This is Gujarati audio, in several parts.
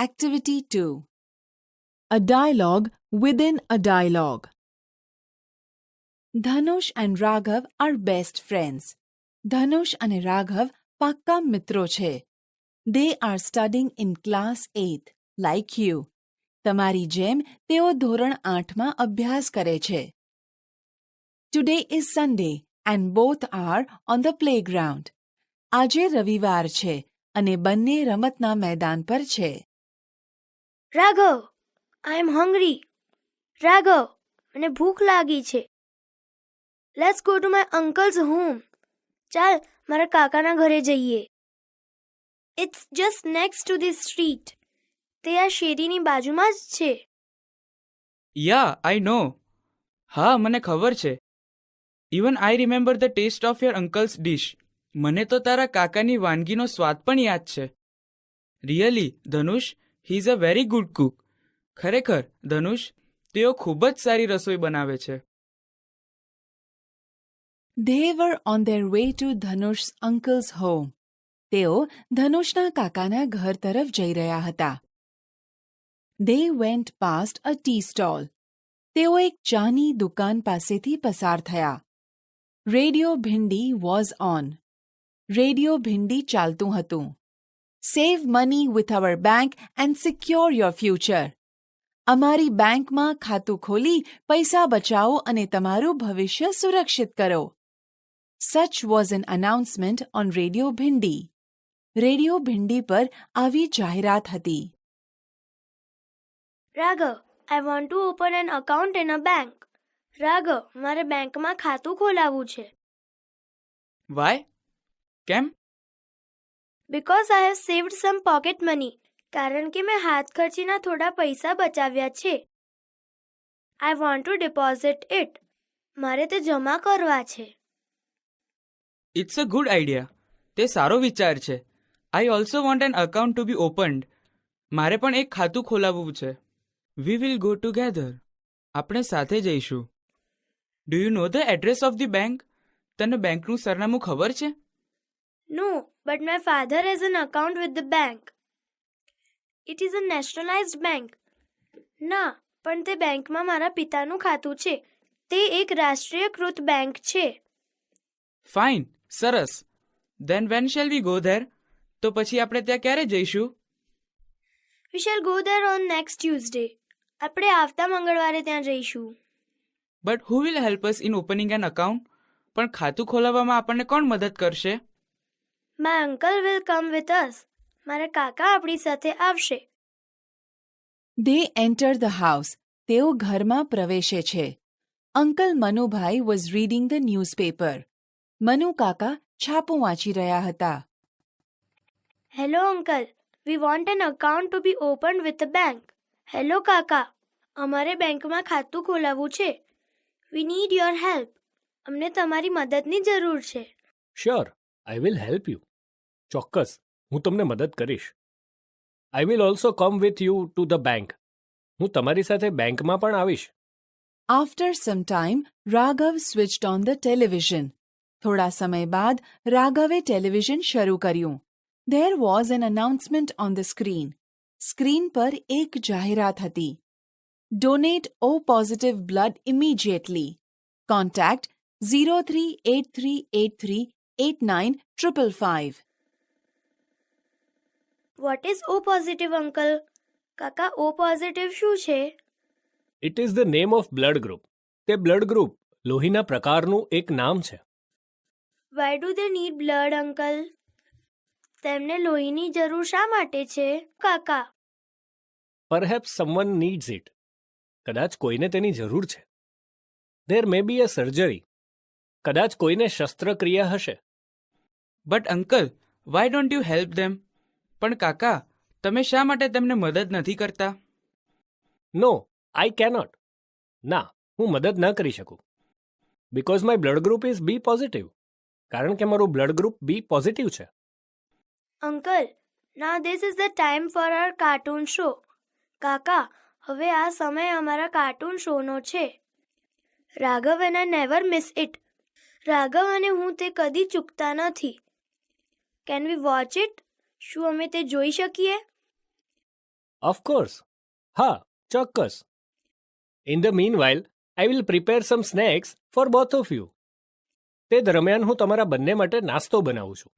Activity 2. A dialogue within a dialogue. Dhanush and Raghav are best friends. Dhanush અને Raghav પાક્કા મિત્રો છે. They are studying in class 8, like you. તમારી જેમ તેઓ ધોરણ 8માં અભ્યાસ કરે છે. Today is Sunday and both are on the playground. આજે રવિવાર છે અને બંને રમતના મેદાન પર છે. Raghav, I am hungry. Raghav, મને ભૂખ લાગી છે. Let's go to my uncle's home. ચાલ મારા કાકાના ઘરે જઈએ. It's just next to this street. તે આ શેરીની બાજુમાં જ છે. યા આઈ નો. હા મને ખબર છે. Even I remember the taste of your uncle's dish. મને તો તારા કાકાની વાનગીનો સ્વાદ પણ યાદ છે. Really Dhanush, he is a very good cook. ખરેખર ધનુષ, તેઓ ખૂબ જ સારી રસોઈ બનાવે છે. They were on their way to Dhanush's uncle's home. તેઓ ધનુષના કાકાના ઘર તરફ જઈ રહ્યા હતા. They went past a tea stall. તેઓ એક ચાની દુકાન પાસેથી પસાર થયા. Radio Bhindi was on. Radio Bhindi ચાલતું હતું. Save money with our bank and secure your future. અમારી બેંકમાં ખાતું ખોલી પૈસા બચાવો અને તમારું ભવિષ્ય સુરક્ષિત કરો. Such was an announcement on Radio Bhindi. Radio Bhindi પર આવી જાહેરાત હતી. Raghav, I want to open an account in a bank. Raghav, મારે બેંકમાં ખાતું ખોલાવવું છે. વાય? કેમ? Because I have saved some pocket money. કારણ કે મેં હાથ ખર્ચીના થોડા પૈસા બચાવ્યા છે. I want to deposit it. મારે તે જમા કરવા છે. It's a good idea. તે સારો વિચાર છે. I also want an account to be opened. મારે પણ એક ખાતું ખોલાવવું છે. We will go together. આપણે સાથે જઈશું. Do you know the address of the bank? તને બેંકનું સરનામું ખબર છે? No, but my father has an account with the bank. It is a nationalised bank. ના, પણ તે બેંકમાં મારા પિતાનું ખાતું છે. તે એક રાષ્ટ્રીયકૃત બેંક છે. ફાઇન, સરસ. Then when shall we go there? તો પછી આપણે ત્યાં ક્યારે જઈશું? We shall go there on next Tuesday. આપણે આવતા મંગળવારે ત્યાં જઈશું. But who will help us in opening an account? પણ ખાતું ખોલાવવામાં આપણને કોણ મદદ કરશે? My uncle will come with us. મારા કાકા આપણી સાથે આવશે. They enter the house. તેઓ ઘરમાં પ્રવેશે છે. Uncle Manubhai was reading the newspaper. Manu કાકા છાપું વાંચી રહ્યા હતા. Hello uncle, we want an account to be open with a bank. હેલો કાકા, અમારે બેંકમાં ખાતું ખોલાવવું છે. We need your help. અમને તમારી મદદની જરૂર છે. Sure, I will help you. ચોક્કસ, હું તમને મદદ કરીશ. I will also come with you to the bank. હું તમારી સાથે બેંકમાં પણ આવીશ. After some time, Raghav switched on the television. થોડા સમય બાદ રાઘવે ટેલિવિઝન શરૂ કર્યું. There was an announcement on the screen. Screen પર એક જાહેરાત હતી. Donate O positive blood immediately. Contact 0383838955. What is O positive uncle? કાકા, ઓ પોઝિટિવ શું છે? It is the name of blood group. તે બ્લડ ગ્રુપ લોહીના પ્રકારનું એક નામ છે. Why do they need blood uncle? તેમને લોહીની જરૂર શા માટે છે કાકા? Perhaps someone needs it. કદાચ કોઈને તેની જરૂર છે. There may be a surgery. કદાચ કોઈને શસ્ત્રક્રિયા હશે. But uncle, why don't you help them? પણ કાકા, તમે શા માટે તેમને મદદ નથી કરતા? No, I cannot. ના, હું મદદ ન કરી શકું. Because my blood group is B positive. કારણ કે મારું બ્લડ ગ્રુપ બી પોઝિટિવ છે. Uncle, now this is the time for our cartoon show. કાકા, હવે આ સમય અમારા કાર્ટૂન શોનો છે. Raghav and I never miss it. Raghav અને હું તે કદી ચૂકતા નથી. Can we watch it? શું અમે તે જોઈ શકીએ? ઓફકોર્સ. હા, ચોક્કસ. In the meanwhile I will prepare some snacks for both of you. તે દરમિયાન હું તમારા બંને માટે નાસ્તો બનાવું છું.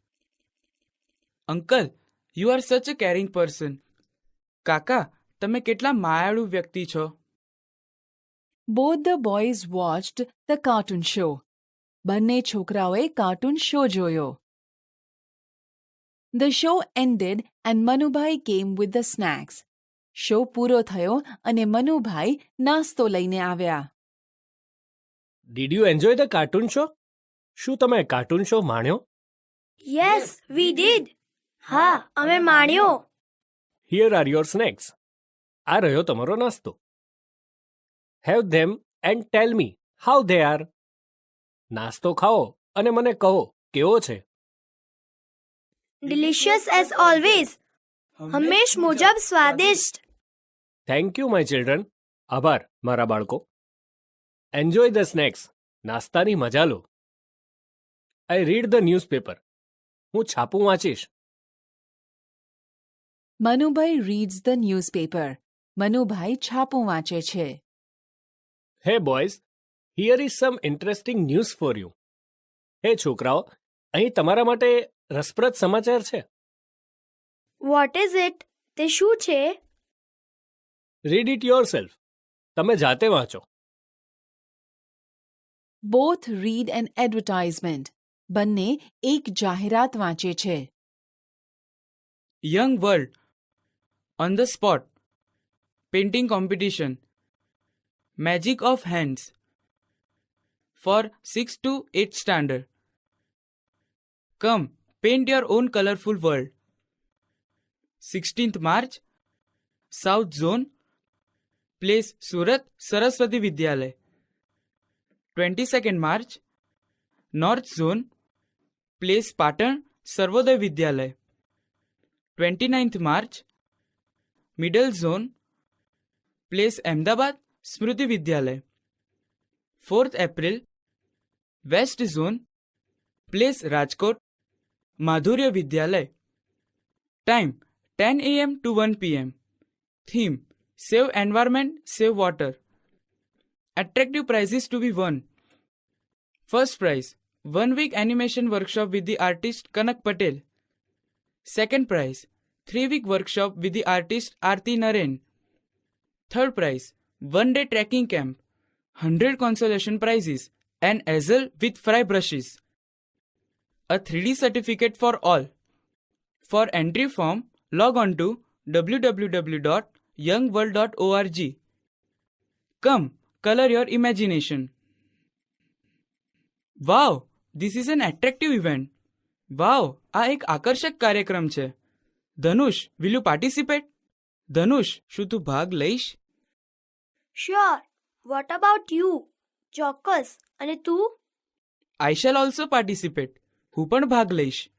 અંકલ યુ આર સચ અ કેરિંગ પર્સન. કાકા તમે કેટલા માયાળુ વ્યક્તિ છો. Both the boys watched the cartoon show. બંને છોકરાઓએ કાર્ટૂન શો જોયો. The show ended and Manubai came with the snacks. Show પૂરો થયો અને મનુભાઈ નાસ્તો લઈને આવ્યા. Did you enjoy the cartoon show? શું તમે કાર્ટૂન શો માણ્યો? Yes we did. હા, અમે માણ્યો. Here are your snacks. આ રહ્યો તમારો નાસ્તો. Have them and tell me how they are. નાસ્તો ખાઓ અને મને કહો કેવો છે. Delicious as always. હંમેશ મુજબ સ્વાદિષ્ટ. Thank you my children. આભાર મારા બાળકો. Enjoy the snacks. નાસ્તાની મજા લો. I read the newspaper. હું છાપું વાંચીશ. Manubhai reads the newspaper. Manubhai છાપું વાંચે છે. હે boys, here is sum interesting news for you. હે છોકરાઓ, અહીં તમારા માટે રસપ્રદ સમાચાર છે. What is it? તે શું છે? Read it your self. તમે જાતે વાંચો. Both read an advertisement. બંને એક જાહેરાત વાંચે છે. Young world on the spot painting competition magic of hands for 6 to 8 standard. Come paint your own colourful world. 16th March, south zone, place Surat Saraswati Vidyalaya. 22nd March, north zone, place Patan Sarvodaya Vidyalaya. 29th March, middle zone, place Ahmedabad Smriti Vidyalaya. 4th April, west zone, place Rajkot Madhurya Vidyalaya. Time 10 AM to 1 PM. Theme save environment save water. Attractive prizes to be won. First prize 1 week animation workshop with the artist Kanak Patel. Second prize 3 week workshop with the artist Aarti Naren. Third prize 1 day trekking camp. 100 consolation prizes and easel with fry brushes. A 3D certificate for all. For entry form log on to www.youngworld.org. Come, color your imagination. Wow, this is an attractive event. Wow, આ એક આકર્ષક કાર્યક્રમ છે. ધનુષ, will you participate? ધનુષ, શું તું ભાગ લઈશ? શ્યોર. What about you? ચોક્કસ. અને તું? I shall also participate. હું પણ ભાગ લઈશ.